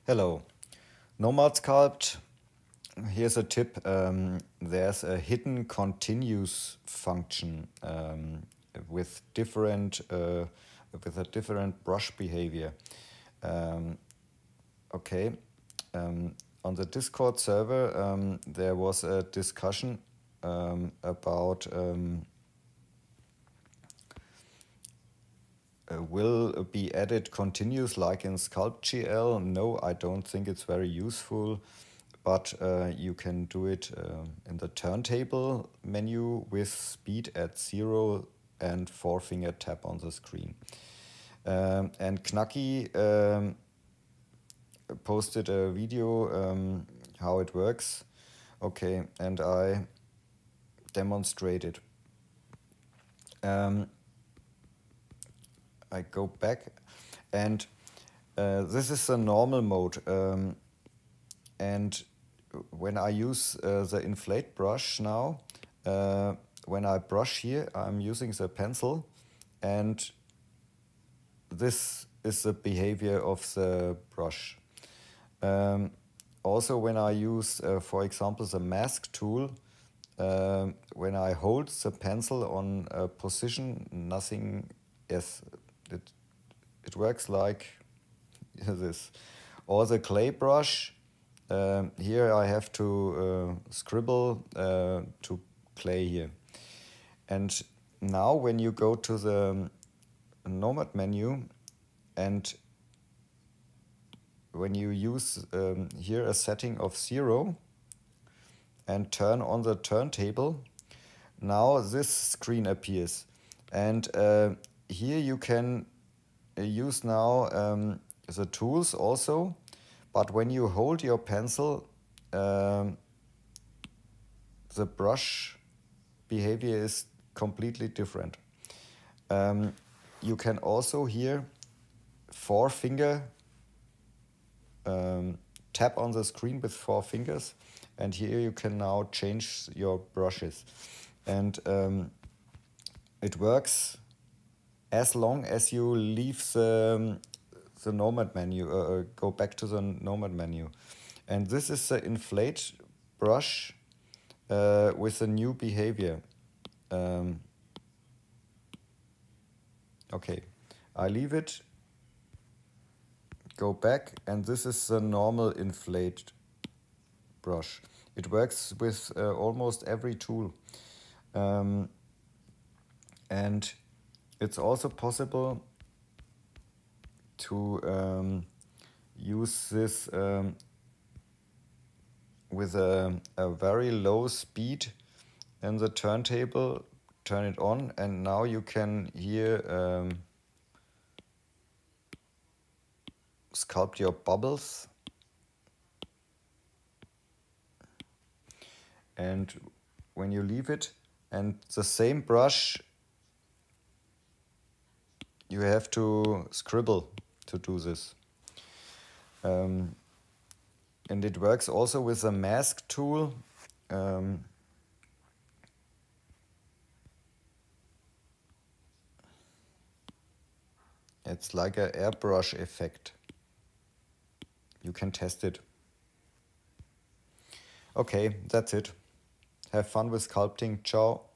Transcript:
Hello, Nomad Sculpt. Here's a tip. There's a hidden continuous function with a different brush behavior. Okay, on the Discord server there was a discussion about will be added continuous like in SculptGL. No, I don't think it's very useful, but you can do it in the turntable menu with speed at 0 and 4-finger tap on the screen. And Knacky posted a video how it works. Okay, and I demonstrated. I go back, and this is the normal mode. And when I use the inflate brush now, when I brush here, I'm using the pencil, and this is the behavior of the brush. Also, when I use, for example, the mask tool, when I hold the pencil on a position, nothing is. It works like this. Or the clay brush, here I have to scribble to clay here. And now when you go to the Nomad menu and when you use here a setting of 0 and turn on the turntable, now this screen appears. And here you can use now the tools also, but when you hold your pencil, the brush behavior is completely different. You can also here 4-finger tap on the screen with 4 fingers, and here you can now change your brushes. And it works as long as you leave the Nomad menu, go back to the Nomad menu. And this is the inflate brush with a new behavior. Okay, I leave it, go back, and this is the normal inflate brush. It works with almost every tool. And it's also possible to use this with a very low speed in the turntable, turn it on, and now you can here sculpt your bubbles. And when you leave it, and the same brush, you have to scribble to do this. And it works also with the mask tool. It's like an airbrush effect. You can test it. Okay, that's it. Have fun with sculpting. Ciao.